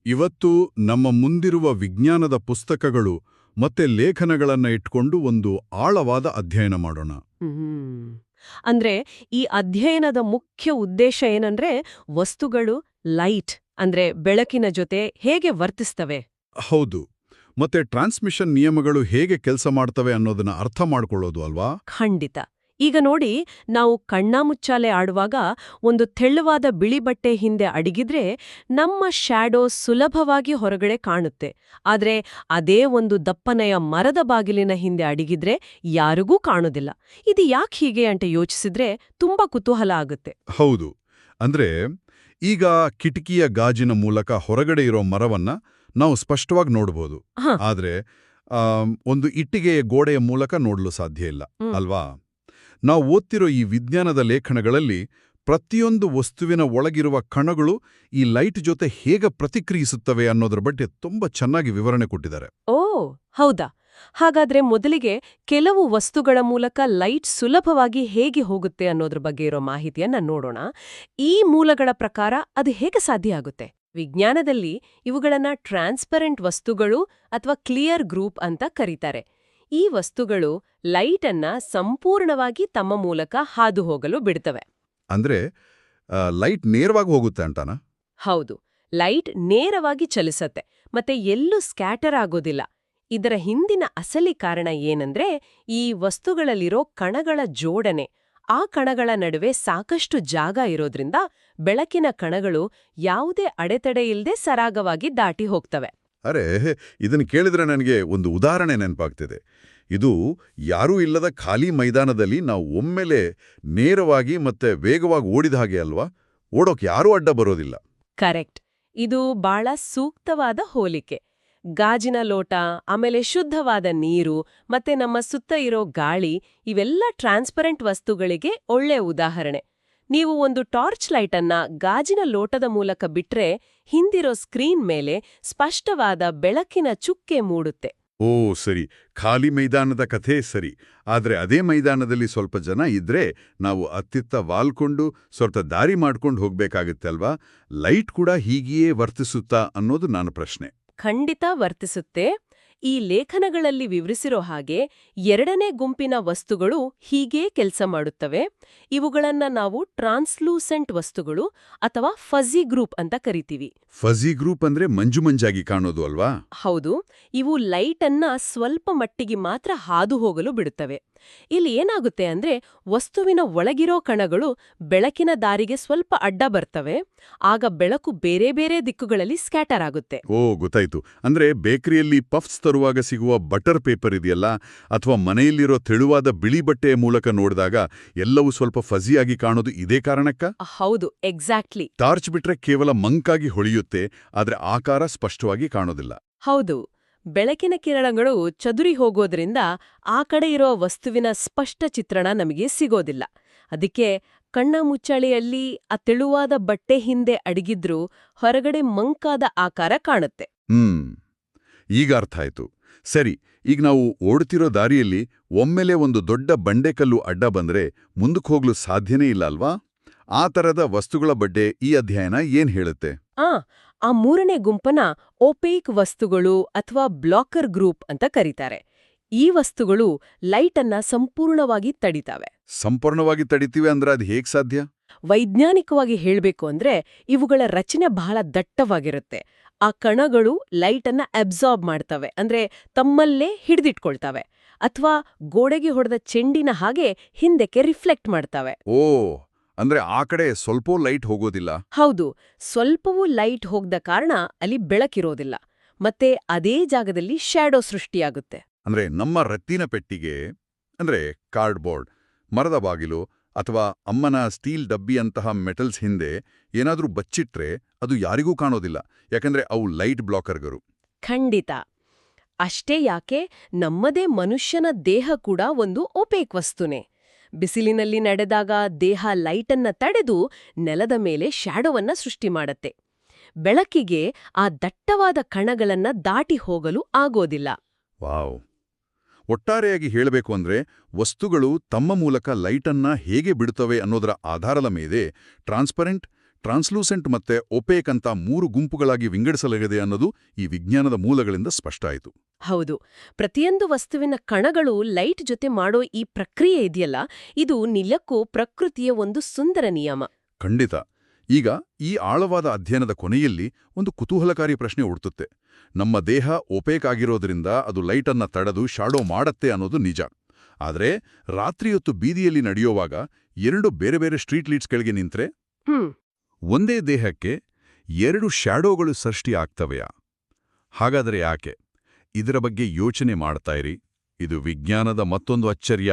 ಇವತ್ತು ನಮ್ಮ ಮುಂದಿರುವ ವಿಜ್ಞಾನದ ಪುಸ್ತಕಗಳು ಮತ್ತೆ ಲೇಖನಗಳನ್ನ ಇಟ್ಕೊಂಡು ಒಂದು ಆಳವಾದ ಅಧ್ಯಯನ ಮಾಡೋಣ. ಹ್ಮ್ ಅಂದ್ರೆ ಈ ಅಧ್ಯಯನದ ಮುಖ್ಯ ಉದ್ದೇಶ ಏನಂದ್ರೆ ವಸ್ತುಗಳು ಲೈಟ್ ಅಂದ್ರೆ ಬೆಳಕಿನ ಜೊತೆ ಹೇಗೆ ವರ್ತಿಸ್ತವೆ. ಹೌದು, ಮತ್ತೆ ಟ್ರಾನ್ಸ್ಮಿಷನ್ ನಿಯಮಗಳು ಹೇಗೆ ಕೆಲಸ ಮಾಡ್ತವೆ ಅನ್ನೋದನ್ನ ಅರ್ಥ ಮಾಡ್ಕೊಳ್ಳೋದು ಅಲ್ವಾ? ಖಂಡಿತ. ಈಗ ನೋಡಿ, ನಾವು ಕಣ್ಣಾಮುಚ್ಚಾಲೆ ಆಡುವಾಗ ಒಂದು ತೆಳ್ಳುವಾದ ಬಿಳಿ ಬಟ್ಟೆ ಹಿಂದೆ ಅಡಗಿದ್ರೆ ನಮ್ಮ ಶ್ಯಾಡೋ ಸುಲಭವಾಗಿ ಹೊರಗಡೆ ಕಾಣುತ್ತೆ. ಆದ್ರೆ ಅದೇ ಒಂದು ದಪ್ಪನೆಯ ಮರದ ಬಾಗಿಲಿನ ಹಿಂದೆ ಅಡಗಿದ್ರೆ ಯಾರಿಗೂ ಕಾಣೋದಿಲ್ಲ. ಇದು ಯಾಕೆ ಹೀಗೆ ಅಂತ ಯೋಚಿಸಿದ್ರೆ ತುಂಬಾ ಕುತೂಹಲ ಆಗುತ್ತೆ. ಹೌದು, ಅಂದ್ರೆ ಈಗ ಕಿಟಕಿಯ ಗಾಜಿನ ಮೂಲಕ ಹೊರಗಡೆ ಇರೋ ಮರವನ್ನ ನಾವು ಸ್ಪಷ್ಟವಾಗಿ ನೋಡ್ಬೋದು. ಹ. ಆದ್ರೆ ಒಂದು ಇಟ್ಟಿಗೆಯ ಗೋಡೆಯ ಮೂಲಕ ನೋಡಲು ಸಾಧ್ಯ ಇಲ್ಲ, ಅಲ್ವಾ? ನಾವು ಓದ್ತಿರೋ ಈ ವಿಜ್ಞಾನದ ಲೇಖನಗಳಲ್ಲಿ ಪ್ರತಿಯೊಂದು ವಸ್ತುವಿನ ಒಳಗಿರುವ ಕಣಗಳು ಈ ಲೈಟ್ ಜೊತೆ ಹೇಗೆ ಪ್ರತಿಕ್ರಿಯಿಸುತ್ತವೆ ಅನ್ನೋದ್ರ ಬಗ್ಗೆ ತುಂಬಾ ಚೆನ್ನಾಗಿ ವಿವರಣೆ ಕೊಟ್ಟಿದ್ದಾರೆ. ಓ ಹೌದಾ. ಹಾಗಾದ್ರೆ ಮೊದಲಿಗೆ ಕೆಲವು ವಸ್ತುಗಳ ಮೂಲಕ ಲೈಟ್ ಸುಲಭವಾಗಿ ಹೇಗೆ ಹೋಗುತ್ತೆ ಅನ್ನೋದ್ರ ಬಗ್ಗೆ ಇರೋ ಮಾಹಿತಿಯನ್ನ ನೋಡೋಣ. ಈ ಮೂಲಗಳ ಪ್ರಕಾರ ಅದು ಹೇಗೆ ಸಾಧ್ಯ ಆಗುತ್ತೆ? ವಿಜ್ಞಾನದಲ್ಲಿ ಇವುಗಳನ್ನ ಟ್ರಾನ್ಸ್ಪರೆಂಟ್ ವಸ್ತುಗಳು ಅಥವಾ ಕ್ಲಿಯರ್ ಗ್ರೂಪ್ ಅಂತ ಕರೀತಾರೆ. ಈ ವಸ್ತುಗಳು ಲೈಟ್ ಅನ್ನ ಸಂಪೂರ್ಣವಾಗಿ ತಮ್ಮ ಮೂಲಕ ಹಾದು ಹೋಗಲು ಬಿಡ್ತವೆ. ಅಂದ್ರೆ ಲೈಟ್ ನೇರವಾಗಿ ಹೋಗುತ್ತೆ ಅಂತಾನ? ಹೌದು, ಲೈಟ್ ನೇರವಾಗಿ ಚಲಿಸತ್ತೆ ಮತ್ತೆ ಎಲ್ಲೂ ಸ್ಕ್ಯಾಟರ್ ಆಗೋದಿಲ್ಲ. ಇದರ ಹಿಂದಿನ ಅಸಲಿ ಕಾರಣ ಏನಂದ್ರೆ ಈ ವಸ್ತುಗಳಲ್ಲಿರೋ ಕಣಗಳ ಜೋಡಣೆ. ಆ ಕಣಗಳ ನಡುವೆ ಸಾಕಷ್ಟು ಜಾಗ ಇರೋದ್ರಿಂದ ಬೆಳಕಿನ ಕಣಗಳು ಯಾವುದೇ ಅಡೆತಡೆ ಇಲ್ಲದೆ ಸರಾಗವಾಗಿ ದಾಟಿ ಹೋಗ್ತವೆ. ಅರೆ, ಇದನ್ನು ಕೇಳಿದ್ರೆ ನನಗೆ ಒಂದು ಉದಾಹರಣೆ ನೆನಪಾಗ್ತಿದೆ. ಇದು ಯಾರೂ ಇಲ್ಲದ ಖಾಲಿ ಮೈದಾನದಲ್ಲಿ ನಾವು ಒಮ್ಮೆಲೆ ನೇರವಾಗಿ ಮತ್ತೆ ವೇಗವಾಗಿ ಓಡಿದ ಹಾಗೆ ಅಲ್ವಾ? ಓಡೋಕ್ ಯಾರೂ ಅಡ್ಡ ಬರೋದಿಲ್ಲ. ಕರೆಕ್ಟ್. ಇದು ಬಹಳ ಸೂಕ್ತವಾದ ಹೋಲಿಕೆ. ಗಾಜಿನ ಲೋಟ, ಆಮೇಲೆ ಶುದ್ಧವಾದ ನೀರು ಮತ್ತೆ ನಮ್ಮ ಸುತ್ತ ಇರೋ ಗಾಳಿ ಇವೆಲ್ಲ ಟ್ರಾನ್ಸ್ಪರೆಂಟ್ ವಸ್ತುಗಳಿಗೆ ಒಳ್ಳೆ ಉದಾಹರಣೆ. ನೀವು ಒಂದು ಟಾರ್ಚ್ ಲೈಟನ್ನ ಗಾಜಿನ ಲೋಟದ ಮೂಲಕ ಬಿಟ್ರೆ ಹಿಂದಿರೋ ಸ್ಕ್ರೀನ್ ಮೇಲೆ ಸ್ಪಷ್ಟವಾದ ಬೆಳಕಿನ ಚುಕ್ಕೆ ಮೂಡುತ್ತೆ. ಓ ಸರಿ, ಖಾಲಿ ಮೈದಾನದ ಕಥೆ ಸರಿ. ಆದ್ರೆ ಅದೇ ಮೈದಾನದಲ್ಲಿ ಸ್ವಲ್ಪ ಜನ ಇದ್ರೆ ನಾವು ಅತ್ತಿತ್ತ ವಾಲ್ಕೊಂಡು ಸ್ವಲ್ಪ ದಾರಿ ಮಾಡ್ಕೊಂಡು ಹೋಗ್ಬೇಕಾಗತ್ತೆ ಅಲ್ವಾ? ಲೈಟ್ ಕೂಡ ಹೀಗೆಯೇ ವರ್ತಿಸುತ್ತಾ ಅನ್ನೋದು ನನ್ನ ಪ್ರಶ್ನೆ. ಖಂಡಿತ ವರ್ತಿಸುತ್ತೆ. ಈ ಲೇಖನಗಳಲ್ಲಿ ವಿವರಿಸಿರೋ ಹಾಗೆ ಎರಡನೇ ಗುಂಪಿನ ವಸ್ತುಗಳು ಹೀಗೇ ಕೆಲಸ ಮಾಡುತ್ತವೆ. ಇವುಗಳನ್ನ ನಾವು ಟ್ರಾನ್ಸ್ಲೂಸೆಂಟ್ ವಸ್ತುಗಳು ಅಥವಾ ಫಜಿ ಗ್ರೂಪ್ ಅಂತ ಕರಿತೀವಿ. ಫಜಿ ಗ್ರೂಪ್ ಅಂದ್ರೆ ಮಂಜು ಮಂಜಾಗಿ ಕಾಣೋದು ಅಲ್ವಾ? ಹೌದು, ಇವು ಲೈಟ್ ಅನ್ನ ಸ್ವಲ್ಪ ಮಟ್ಟಿಗೆ ಮಾತ್ರ ಹಾದು ಹೋಗಲು ಬಿಡುತ್ತವೆ. ಇಲ್ಲಿ ಏನಾಗುತ್ತೆ ಅಂದ್ರೆ ವಸ್ತುವಿನ ಒಳಗಿರೋ ಕಣಗಳು ಬೆಳಕಿನ ದಾರಿಗೆ ಸ್ವಲ್ಪ ಅಡ್ಡ ಬರ್ತವೆ. ಆಗ ಬೆಳಕು ಬೇರೆ ಬೇರೆ ದಿಕ್ಕುಗಳಲ್ಲಿ ಸ್ಕ್ಯಾಟರ್ ಆಗುತ್ತೆ. ಓ ಗೊತ್ತಾಯ್ತು. ಅಂದ್ರೆ ಬೇಕರಿಯಲ್ಲಿ ಪಫ್ಸ್ ತರುವಾಗ ಸಿಗುವ ಬಟರ್ ಪೇಪರ್ ಇದೆಯಲ್ಲ, ಅಥವಾ ಮನೆಯಲ್ಲಿರೋ ತೆಳುವಾದ ಬಿಳಿ ಬಟ್ಟೆಯ ಮೂಲಕ ನೋಡಿದಾಗ ಎಲ್ಲವೂ ಸ್ವಲ್ಪ ಫಜಿಯಾಗಿ ಕಾಣೋದು ಇದೇ ಕಾರಣಕ್ಕ? ಹೌದು, ಎಕ್ಸಾಕ್ಟ್ಲಿ. ಟಾರ್ಚ್ ಬಿಟ್ರೆ ಕೇವಲ ಮಂಕಾಗಿ ಹೊಳೆಯುತ್ತೆ, ಆದ್ರೆ ಆಕಾರ ಸ್ಪಷ್ಟವಾಗಿ ಕಾಣೋದಿಲ್ಲ. ಹೌದು, ಬೆಳಕಿನ ಕಿರಣಗಳು ಚದುರಿ ಹೋಗೋದ್ರಿಂದ ಆ ಕಡೆ ಇರೋ ವಸ್ತುವಿನ ಸ್ಪಷ್ಟ ಚಿತ್ರಣ ನಮಗೆ ಸಿಗೋದಿಲ್ಲ. ಅದಕ್ಕೆ ಕಣ್ಣ ಮುಚ್ಚಾಳೆಯಲ್ಲಿ ಆ ತೆಳುವಾದ ಬಟ್ಟೆ ಹಿಂದೆ ಅಡಗಿದ್ರೂ ಹೊರಗಡೆ ಮಂಕಾದ ಆಕಾರ ಕಾಣುತ್ತೆ. ಈಗ ಅರ್ಥ ಆಯ್ತು. ಸರಿ, ಈಗ ನಾವು ಓಡ್ತಿರೋ ದಾರಿಯಲ್ಲಿ ಒಮ್ಮೆಲೆ ಒಂದು ದೊಡ್ಡ ಬಂಡೆಕಲ್ಲು ಅಡ್ಡ ಬಂದ್ರೆ ಮುಂದಕ್ಕೆ ಹೋಗ್ಲು ಸಾಧ್ಯನೇ ಇಲ್ಲ ಅಲ್ವಾ? ಆ ತರದ ವಸ್ತುಗಳ ಬಗ್ಗೆ ಈ ಅಧ್ಯಯನ ಏನ್ ಹೇಳುತ್ತೆ? ಆ ಮೂರನೇ ಗುಂಪನ ಓಪೇಕ್ ವಸ್ತುಗಳು ಅಥವಾ ಬ್ಲಾಕರ್ ಗ್ರೂಪ್ ಅಂತ ಕರೀತಾರೆ. ಈ ವಸ್ತುಗಳು ಲೈಟ್ ಅನ್ನ ಸಂಪೂರ್ಣವಾಗಿ ತಡಿತಾವೆ. ಸಂಪೂರ್ಣವಾಗಿ ತಡಿತೀವಿ ಅಂದ್ರೆ ಅದು ಹೇಗ್ ಸಾಧ್ಯ? ವೈಜ್ಞಾನಿಕವಾಗಿ ಹೇಳ್ಬೇಕು ಅಂದ್ರೆ ಇವುಗಳ ರಚನೆ ಬಹಳ ದಟ್ಟವಾಗಿರುತ್ತೆ. ಆ ಕಣಗಳು ಲೈಟ್ ಅನ್ನ ಅಬ್ಸಾರ್ಬ್ ಮಾಡ್ತವೆ, ಅಂದ್ರೆ ತಮ್ಮಲ್ಲೇ ಹಿಡಿದಿಟ್ಕೊಳ್ತವೆ. ಅಥವಾ ಗೋಡೆಗೆ ಹೊಡೆದ ಚೆಂಡಿನ ಹಾಗೆ ಹಿಂದಕ್ಕೆ ರಿಫ್ಲೆಕ್ಟ್ ಮಾಡ್ತವೆ. ಓ, ಅಂದ್ರೆ ಆ ಕಡೆ ಸ್ವಲ್ಪವೂ ಲೈಟ್ ಹೋಗೋದಿಲ್ಲ. ಹೌದು, ಸ್ವಲ್ಪವೂ ಲೈಟ್ ಹೋಗದ ಕಾರಣ ಅಲ್ಲಿ ಬೆಳಕಿರೋದಿಲ್ಲ. ಮತ್ತೆ ಅದೇ ಜಾಗದಲ್ಲಿ ಶ್ಯಾಡೋ ಸೃಷ್ಟಿಯಾಗುತ್ತೆ. ಅಂದ್ರೆ ನಮ್ಮ ರತ್ತಿನ ಪೆಟ್ಟಿಗೆ, ಅಂದ್ರೆ ಕಾರ್ಡ್ಬೋರ್ಡ್, ಮರದ ಬಾಗಿಲು ಅಥವಾ ಅಮ್ಮನ ಸ್ಟೀಲ್ ಡಬ್ಬಿಯಂತಹ ಮೆಟಲ್ಸ್ ಹಿಂದೆ ಏನಾದ್ರೂ ಬಚ್ಚಿಟ್ರೆ ಅದು ಯಾರಿಗೂ ಕಾಣೋದಿಲ್ಲ, ಯಾಕಂದ್ರೆ ಅವು ಲೈಟ್ ಬ್ಲಾಕರ್ಗಳು. ಖಂಡಿತ. ಅಷ್ಟೇ ಯಾಕೆ, ನಮ್ಮದೇ ಮನುಷ್ಯನ ದೇಹ ಕೂಡ ಒಂದು ಓಪೇಕ್ ವಸ್ತುನೇ. ಬಿಸಿಲಿನಲ್ಲಿ ನಡೆದಾಗ ದೇಹ ಲೈಟನ್ನ ತಡೆದು ನೆಲದ ಮೇಲೆ ಶ್ಯಾಡೋವನ್ನ ಸೃಷ್ಟಿ ಮಾಡತ್ತೆ. ಬೆಳಕಿಗೆ ಆ ದಟ್ಟವಾದ ಕಣಗಳನ್ನ ದಾಟಿ ಹೋಗಲು ಆಗೋದಿಲ್ಲ. ವಾವ್! ಒಟ್ಟಾರೆಯಾಗಿ ಹೇಳಬೇಕು ಅಂದ್ರೆ ವಸ್ತುಗಳು ತಮ್ಮ ಮೂಲಕ ಲೈಟನ್ನ ಹೇಗೆ ಬಿಡುತ್ತವೆ ಅನ್ನೋದರ ಆಧಾರದ ಮೇಲೆ ಟ್ರಾನ್ಸ್ಪರೆಂಟ್, ಟ್ರಾನ್ಸ್ಲೂಸೆಂಟ್ ಮತ್ತೆ ಒಪೇಕ್ ಅಂತ 3 ಗುಂಪುಗಳಾಗಿ ವಿಂಗಡಿಸಲಾಗಿದೆ ಅನ್ನೋದು ಈ ವಿಜ್ಞಾನದ ಮೂಲಗಳಿಂದ ಸ್ಪಷ್ಟ ಆಯಿತು. ಹೌದು, ಪ್ರತಿಯೊಂದು ವಸ್ತುವಿನ ಕಣಗಳು ಲೈಟ್ ಜೊತೆ ಮಾಡೋ ಈ ಪ್ರಕ್ರಿಯೆ ಇದೆಯಲ್ಲ, ಇದು ನಿಜಕ್ಕೂ ಪ್ರಕೃತಿಯ ಒಂದು ಸುಂದರ ನಿಯಮ. ಖಂಡಿತ. ಈಗ ಈ ಆಳವಾದ ಅಧ್ಯಯನದ ಕೊನೆಯಲ್ಲಿ ಒಂದು ಕುತೂಹಲಕಾರಿ ಪ್ರಶ್ನೆ ಹುಟ್ಟುತ್ತೆ. ನಮ್ಮ ದೇಹ ಒಪೇಕ್ ಆಗಿರೋದ್ರಿಂದ ಅದು ಲೈಟನ್ನ ತಡೆದು ಶಾಡೋ ಮಾಡತ್ತೆ ಅನ್ನೋದು ನಿಜ. ಆದರೆ ರಾತ್ರಿಯೊತ್ತು ಬೀದಿಯಲ್ಲಿ ನಡೆಯುವಾಗ 2 ಬೇರೆ ಬೇರೆ ಸ್ಟ್ರೀಟ್ ಲೈಟ್ಸ್ ಕೆಳಗೆ ನಿಂತ್ರೆ ಒಂದೇ ದೇಹಕ್ಕೆ 2 ಶ್ಯಾಡೋಗಳು ಸೃಷ್ಟಿ ಆಗ್ತವೆಯಾ? ಹಾಗಾದರೆ ಯಾಕೆ? ಇದರ ಬಗ್ಗೆ ಯೋಚನೆ ಮಾಡ್ತಾ ಇರಿ. ಇದು ವಿಜ್ಞಾನದ ಮತ್ತೊಂದು ಅಚ್ಚರ್ಯ.